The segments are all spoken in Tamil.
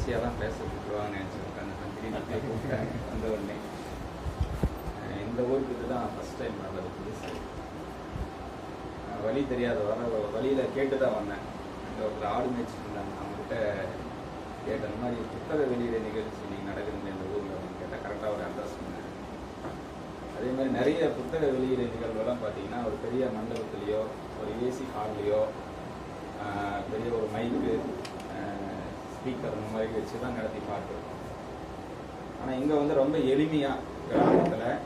ஈஸியாக தான் பேச கூப்பிடுவாங்கன்னு நினச்சிருக்காங்க. கூப்பிட்டாங்க வந்த உடனே. இந்த ஊருக்கு தான் ஃபஸ்ட் டைம் வர்றது புதுசு. வழி தெரியாத வழியில் கேட்டு தான் வந்தேன். அங்கே ஒரு ஆடு மேய்ச்சிட்டு இருந்தாங்க. அவங்ககிட்ட கேட்ட இந்த மாதிரி புத்தக வெளியிட நிகழ்ச்சி நீங்கள் நடக்குதுங்க இந்த ஊரில் அப்படின்னு கேட்டால் கரெக்டாக ஒரு அட்ரஸ் பண்ணேன். அதே மாதிரி நிறைய புத்தக வெளியிட நிகழ்வுலாம் பார்த்தீங்கன்னா ஒரு பெரிய மண்டபத்துலேயோ ஒரு ஏசி ஹால்லையோ பெரிய ஒரு மைக்கு ஸ்பீக்கர் இந்த மாதிரி வச்சு தான் நடத்தி பார்க்குறோம். ஆனால் இங்கே வந்து ரொம்ப எளிமையாக கிராமத்தில்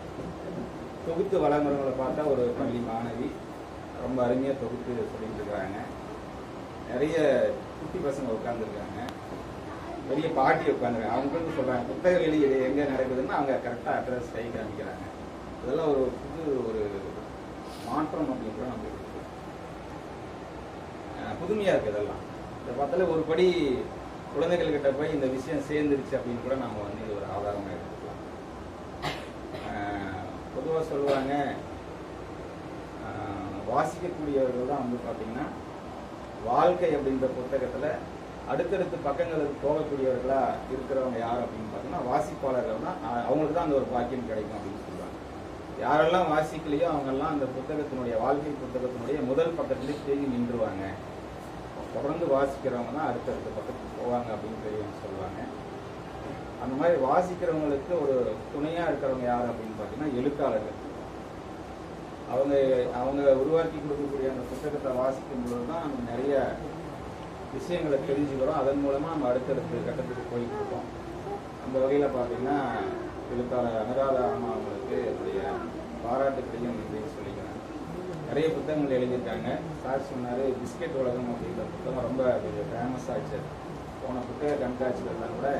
தொகுத்து வழங்குறவங்களை பார்த்தா ஒரு பள்ளி மாணவி ரொம்ப அருமையாக தொகுத்து சொல்லிட்டு இருக்கிறாங்க. நிறைய குட்டி பசங்க உட்காந்துருக்காங்க, பெரிய பாட்டி உட்காந்துருக்காங்க. அவங்களுக்கு சொல்கிறாங்க புத்தக வெளியீடு எங்கே நடக்குதுன்னு அவங்க கரெக்டாக அட்ரஸ் கை காமிக்கிறாங்க. இதெல்லாம் ஒரு புது ஒரு மாற்றம் அப்படின்னு கூட நமக்கு புதுமையாக இருக்குது. இதெல்லாம் இதை பார்த்தாலே ஒரு படி குழந்தைகள்கிட்ட போய் இந்த விஷயம் சேர்ந்துருச்சு அப்படின்னு கூட நம்ம வந்து இது ஒரு ஆதாரமாக எடுத்துக்கலாம். பொதுவாக சொல்லுவாங்க வாசிக்கக்கூடியவர்கள் தான் வந்து பார்த்தீங்கன்னா வாழ்க்கை அப்படின்ற புத்தகத்தில் அடுத்தடுத்து பக்கங்களுக்கு போகக்கூடியவர்களாக இருக்கிறவங்க யார் அப்படின்னு பார்த்தீங்கன்னா வாசிப்பாளர்கள் தான். அவங்களுக்கு தான் அந்த ஒரு பாக்கியம் கிடைக்கும் அப்படின்னு சொல்லுவாங்க. யாரெல்லாம் வாசிக்கலையோ அவங்கெல்லாம் அந்த புத்தகத்தினுடைய வாழ்க்கை புத்தகத்தினுடைய முதல் பக்கத்துலேயே தேங்கி நின்றுவாங்க. தொடர்ந்து வாசிக்கிறவங்க தான் அடுத்தடுத்த பக்கத்துக்கு போவாங்க அப்படின்னு பெரியவங்க சொல்லுவாங்க. அந்த மாதிரி வாசிக்கிறவங்களுக்கு ஒரு துணையாக இருக்கிறவங்க யார் அப்படின்னு பார்த்தீங்கன்னா எழுத்தாளர்கள். அவங்க உருவாக்கி கொடுக்கக்கூடிய அந்த புத்தகத்தை வாசிக்கும் பொழுது தான் நம்ம நிறைய விஷயங்களை தெரிஞ்சுக்கிறோம். அதன் மூலமாக நம்ம அடுத்தடுத்த கட்டத்துக்கு போயிட்டு இருக்கோம். அந்த வகையில் பார்த்தீங்கன்னா எழுத்தாளர் அனுராதா அம்மா அவங்களுக்கு என்னுடைய பாராட்டுக்களையும் அப்படின்னு சொல்லிக்கிறேன். நிறைய புத்தகங்கள் எழுதியிருக்காங்க. சார் சொன்னார் பிஸ்கெட் உலகம் அப்படின்ற புத்தகம் ரொம்ப கொஞ்சம் ஃபேமஸ் ஆச்சு. போன புத்தக கண்காட்சிகள்லாம் கூட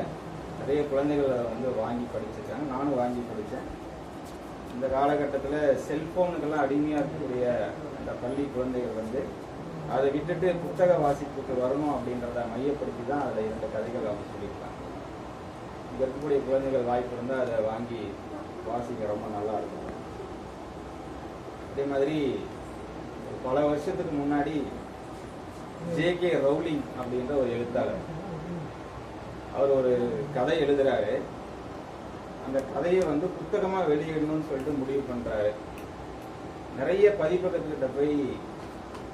நிறைய குழந்தைகளை வந்து வாங்கி படிச்சிருக்காங்க. நானும் வாங்கி படித்தேன். இந்த காலகட்டத்தில் செல்ஃபோனுக்கெல்லாம் அடிமையாக இருக்கக்கூடிய அந்த பள்ளி குழந்தைகள் வந்து அதை விட்டுட்டு புத்தக வாசிப்புக்கு வரணும் அப்படின்றத மையப்படுத்தி தான் அதில் இந்த கதைகள் அவங்க சொல்லியிருக்காங்க. இங்கே இருக்கக்கூடிய குழந்தைகள் வாய்ப்பு இருந்தால் அதை வாங்கி வாசிக்க ரொம்ப நல்லா இருக்கும். அதே மாதிரி பல வருஷத்துக்கு முன்னாடி ஜே.கே. ரவுலிங் அப்படின்ற ஒரு எழுத்தாளர், அவர் ஒரு கதை எழுதுறாரு. அந்த கதையை வந்து புத்தகமாக வெளியிடணும்னு சொல்லிட்டு முடிவு பண்ணுறாரு. நிறைய பதிப்பகத்துக்கிட்ட போய்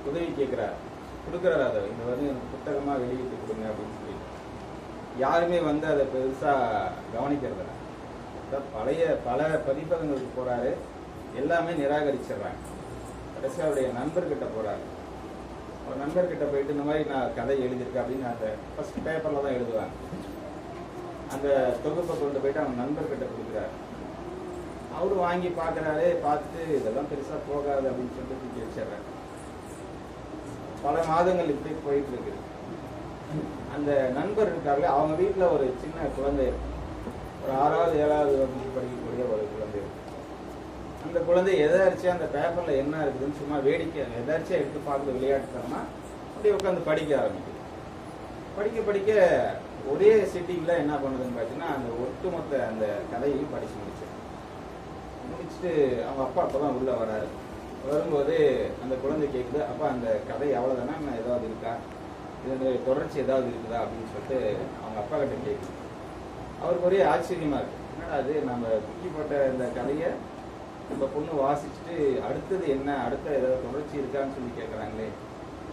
உதவி கேட்குறாரு, கொடுக்குறாரு. அதை இந்த வந்து எனக்கு புத்தகமாக வெளியிட்டு கொடுங்க அப்படின்னு சொல்லி யாருமே வந்து அதை பெருசாக கவனிக்கிறதில்ல. பல பதிப்பகங்களுக்கு போகிறாரு, எல்லாமே நிராகரிச்சிடுறாங்க. கடைசி அவருடைய நண்பர்கிட்ட போகிறாரு. அவர் நண்பர்கிட்ட போயிட்டு இந்த மாதிரி நான் கதை எழுதியிருக்கேன் அப்படின்னு அந்த ஃபர்ஸ்ட் பேப்பரில் தான் எழுதுவாங்க. அந்த தொகுப்பை கொண்டு போயிட்டு அவங்க நண்பர்கிட்ட கொடுக்குறாரு. அவரு வாங்கி பார்க்குறாரு. பார்த்துட்டு இதெல்லாம் பெருசாக போகாது அப்படின்னு சொல்லிட்டு தூக்கி வச்சிடுறாரு. பல மாதங்கள் இப்படி போயிட்டு இருக்கு. அந்த நண்பர் இருக்காங்க, அவங்க வீட்டில் ஒரு சின்ன குழந்தை, ஒரு 6வது 7வது வகுப்பு படிக்கக்கூடிய ஒரு குழந்தை. அந்த குழந்தை எதாச்சும் அந்த பேப்பரில் என்ன இருக்குதுன்னு சும்மா வேடிக்கை எதாச்சும் எடுத்து பார்த்து விளையாட்டுத்தரமா அப்படியே உட்காந்து படிக்க ஆரம்பிக்குது. படிக்க படிக்க ஒரே சிட்டிங்கில் என்ன பண்ணுதுன்னு பார்த்தீங்கன்னா அந்த ஒட்டுமொத்த அந்த கதையையும் படித்து முடிச்சுட்டு அவங்க அப்பா அப்போ தான் உள்ளே வராரு. வரும்போது அந்த குழந்தை கேட்குது, அப்பா அந்த கதை அவ்வளோதானே, நான் ஏதாவது இருக்கா, இதனுடைய தொடர்ச்சி ஏதாவது இருக்குதா அப்படின்னு சொல்லிட்டு அவங்க அப்பா கிட்ட கேட்குது. அவருக்கு ஒரே ஆச்சரியமாக இருக்குது. என்னடா அது, நம்ம தூக்கி போட்ட இந்த கதையை நம்ம பொண்ணு வாசிச்சுட்டு அடுத்தது என்ன, அடுத்த ஏதாவது தொடர்ச்சி இருக்கான்னு சொல்லி கேட்குறாங்களே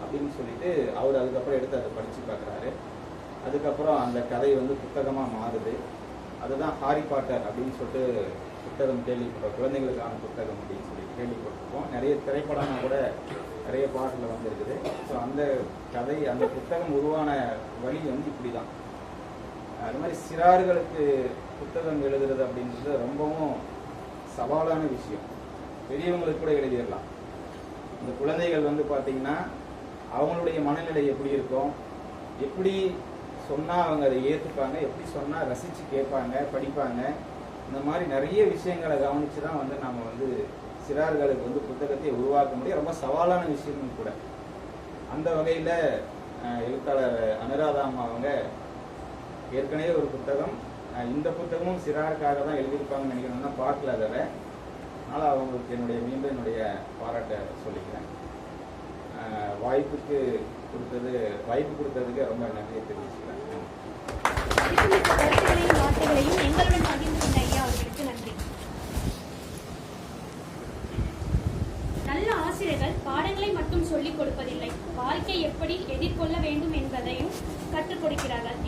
அப்படின்னு சொல்லிட்டு அவர் அதுக்கப்புறம் எடுத்து அதை படித்து பார்க்குறாரு. அதுக்கப்புறம் அந்த கதை வந்து புத்தகமாக மாறுது. அதுதான் ஹாரி பாட்டர் அப்படின்னு சொல்லிட்டு புத்தகம் கேள்விப்பட்டோம், குழந்தைகளுக்கான புத்தகம் அப்படின்னு சொல்லி கேள்விப்பட்டிருக்கோம். நிறைய திரைப்படமாக கூட நிறைய பாட்டில் வந்துருக்குது. ஸோ அந்த கதை அந்த புத்தகம் உருவான வழி வந்து இப்படி தான். அது மாதிரி சிறார்களுக்கு புத்தகம் எழுதுறது அப்படின்றது ரொம்பவும் சவாலான விஷயம். பெரியவங்களுக்கு கூட எழுதிடலாம். இந்த குழந்தைகள் வந்து பார்த்தீங்கன்னா அவங்களுடைய மனநிலை எப்படி இருக்கும், எப்படி சொன்னால் அவங்க அதை ஏற்றுப்பாங்க, எப்படி சொன்னால் ரசித்து கேட்பாங்க, படிப்பாங்க, இந்த மாதிரி நிறைய விஷயங்களை கவனித்து தான் வந்து நம்ம வந்து சிறார்களுக்கு வந்து புத்தகத்தை உருவாக்க முடியும். ரொம்ப சவாலான விஷயமும் கூட. அந்த வகையில் எழுத்தாளர் அனுராதா அம்மா அவங்க ஏற்கனவே ஒரு புத்தகம், இந்த புத்தகமும் சிறாருக்காக தான் எழுதியிருப்பாங்கன்னு நினைக்கிறேன்னா பார்க்கல அதில். அதனால் அவங்களுக்கு மீண்டும் என்னுடைய பாராட்டை சொல்லிக்கிறேன். வாய்ப்பு கொடுத்ததுக்கு ரொம்ப நன்றியை தெரிவிச்சுக்கிறேன். அனைத்து கருத்துக்களையும் வார்த்தைகளையும் எங்களுடன் பகிர்ந்து கொண்ட ஐயா அவர்களுக்கு நன்றி. நல்ல ஆசிரியர்கள் பாடங்களை மட்டும் சொல்லிக் கொடுப்பதில்லை, வாழ்க்கை எப்படி எதிர்கொள்ள வேண்டும் என்பதையும் கற்றுக் கொடுக்கிறார்கள்.